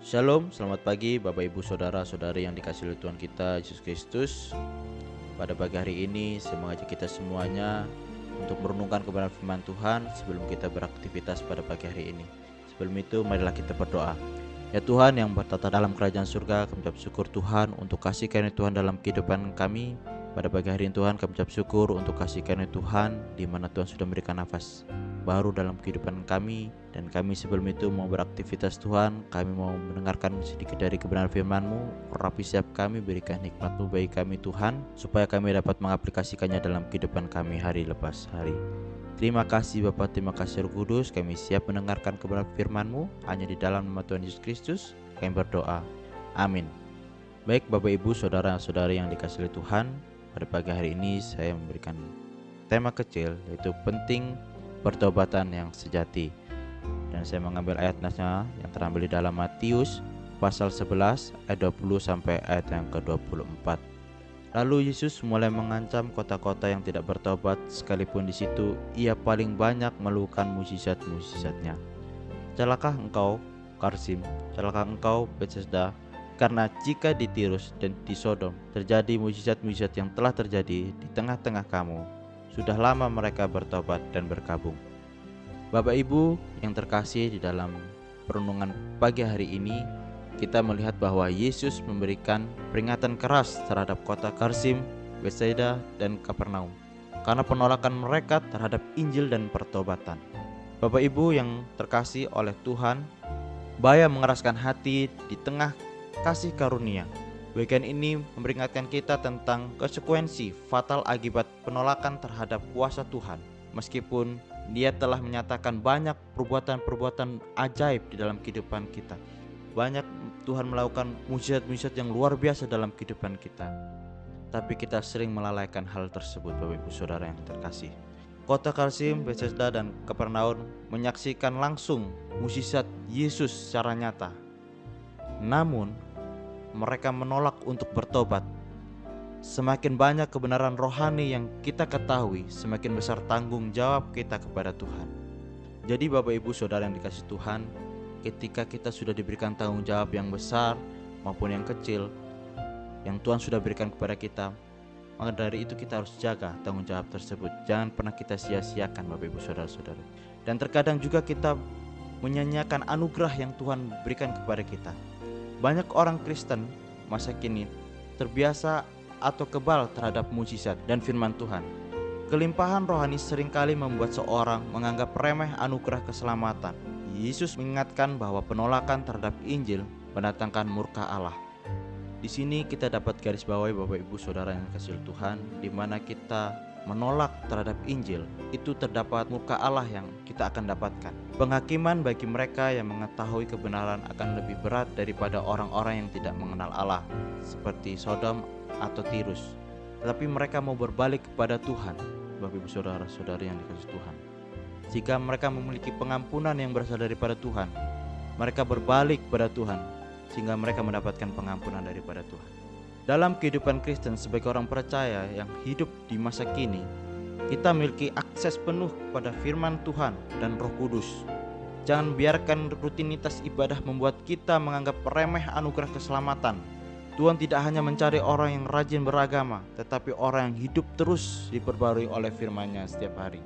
Shalom, selamat pagi Bapak Ibu Saudara-saudari yang dikasihi oleh Tuhan kita Yesus Kristus. Pada pagi hari ini saya mengajak kita semuanya untuk merenungkan kebenaran firman Tuhan sebelum kita beraktivitas pada pagi hari ini. Sebelum itu marilah kita berdoa. Ya Tuhan yang bertata dalam kerajaan surga, kami ucap syukur Tuhan untuk kasih karunia Tuhan dalam kehidupan kami. Pada pagi hari ini Tuhan kami ucap syukur untuk kasih karunia Tuhan di mana Tuhan sudah memberikan nafas baru dalam kehidupan kami, dan kami sebelum itu mau beraktivitas Tuhan. Kami mau mendengarkan sedikit dari kebenaran firman-Mu. Rapi siap kami, berikan hikmat-Mu bagi kami Tuhan, supaya kami dapat mengaplikasikannya dalam kehidupan kami hari lepas hari. Terima kasih Bapa, terima kasih Roh Kudus. Kami siap mendengarkan kebenaran firman-Mu. Hanya di dalam nama Tuhan Yesus Kristus kami berdoa, amin. Baik Bapak Ibu Saudara-saudari yang dikasihi oleh Tuhan, pada pagi hari ini saya memberikan tema kecil, yaitu penting pertobatan yang sejati. Dan saya mengambil ayat nasnya yang terambil di dalam Matius pasal 11 ayat 20 sampai ayat yang ke-24. Lalu Yesus mulai mengancam kota-kota yang tidak bertobat, sekalipun di situ ia paling banyak melakukan mukjizat-mukjizatnya. Celaka engkau Karsim, celaka engkau Bethesda, karena jika di Tirus dan di Sodom terjadi mukjizat-mukjizat yang telah terjadi di tengah-tengah kamu, sudah lama mereka bertobat dan berkabung. Bapak Ibu yang terkasih, di dalam perenungan pagi hari ini kita melihat bahwa Yesus memberikan peringatan keras terhadap kota Karsim, Bethsaida, dan Kapernaum karena penolakan mereka terhadap Injil dan pertobatan. Bapak Ibu yang terkasih oleh Tuhan, bahaya mengeraskan hati di tengah kasih karunia. Bagian ini memperingatkan kita tentang konsekuensi fatal akibat penolakan terhadap kuasa Tuhan. Meskipun Dia telah menyatakan banyak perbuatan-perbuatan ajaib di dalam kehidupan kita, banyak Tuhan melakukan mukjizat-mukjizat yang luar biasa dalam kehidupan kita, tapi kita sering melalaikan hal tersebut. Bapak Ibu Saudara yang terkasih, kota Karsim, Bethesda, dan Kapernaum menyaksikan langsung mukjizat Yesus secara nyata. Namun mereka menolak untuk bertobat. Semakin banyak kebenaran rohani yang kita ketahui, semakin besar tanggung jawab kita kepada Tuhan. Jadi Bapak Ibu Saudara yang dikasihi Tuhan, ketika kita sudah diberikan tanggung jawab yang besar maupun yang kecil yang Tuhan sudah berikan kepada kita, maka dari itu kita harus jaga tanggung jawab tersebut. Jangan pernah kita sia-siakan Bapak Ibu Saudara-saudara. Dan terkadang juga kita menyanyiakan anugerah yang Tuhan berikan kepada kita. Banyak orang Kristen masa kini terbiasa atau kebal terhadap mukjizat dan firman Tuhan. Kelimpahan rohani seringkali membuat seorang menganggap remeh anugerah keselamatan. Yesus mengingatkan bahwa penolakan terhadap Injil mendatangkan murka Allah. Di sini kita dapat garis bawahi Bapak Ibu Saudara yang dikasihi Tuhan, di mana kita menolak terhadap Injil, itu terdapat murka Allah yang kita akan dapatkan. Penghakiman bagi mereka yang mengetahui kebenaran akan lebih berat daripada orang-orang yang tidak mengenal Allah, seperti Sodom atau Tirus. Tetapi mereka mau berbalik kepada Tuhan, Bapak Ibu Saudara-saudari yang dikasihi Tuhan. Jika mereka memiliki pengampunan yang berasal daripada Tuhan, mereka berbalik kepada Tuhan, sehingga mereka mendapatkan pengampunan daripada Tuhan. Dalam kehidupan Kristen sebagai orang percaya yang hidup di masa kini, kita memiliki akses penuh kepada firman Tuhan dan Roh Kudus. Jangan biarkan rutinitas ibadah membuat kita menganggap remeh anugerah keselamatan. Tuhan tidak hanya mencari orang yang rajin beragama, tetapi orang yang hidup terus diperbarui oleh firman-Nya setiap hari.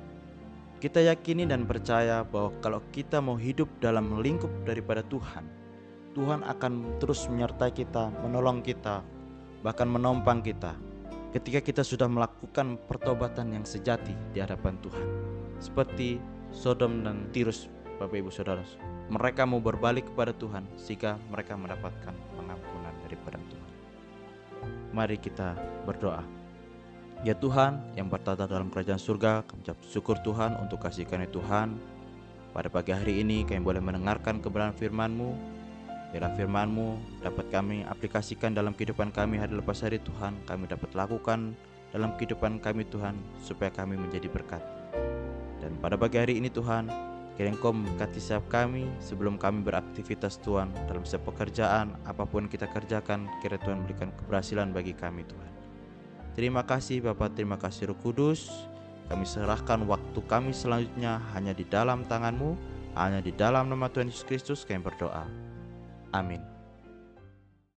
Kita yakini dan percaya bahwa kalau kita mau hidup dalam lingkup daripada Tuhan, Tuhan akan terus menyertai kita, menolong kita, bahkan menopang kita ketika kita sudah melakukan pertobatan yang sejati di hadapan Tuhan. Seperti Sodom dan Tirus, Bapak Ibu Saudara, mereka mau berbalik kepada Tuhan sehingga mereka mendapatkan pengampunan daripada Tuhan. Mari kita berdoa. Ya Tuhan yang bertata dalam kerajaan surga, kami ucap syukur Tuhan untuk kasih karunia Tuhan. Pada pagi hari ini kami boleh mendengarkan kebenaran firman-Mu. Biarlah firman-Mu dapat kami aplikasikan dalam kehidupan kami hari lepas hari Tuhan. Kami dapat lakukan dalam kehidupan kami Tuhan, supaya kami menjadi berkat. Dan pada pagi hari ini Tuhan, kiranya Engkau memberkati setiap kami sebelum kami beraktivitas Tuhan. Dalam setiap pekerjaan, apapun kita kerjakan, kiranya Tuhan berikan keberhasilan bagi kami Tuhan. Terima kasih Bapa, terima kasih Roh Kudus. Kami serahkan waktu kami selanjutnya hanya di dalam tangan-Mu. Hanya di dalam nama Tuhan Yesus Kristus kami berdoa. Amin.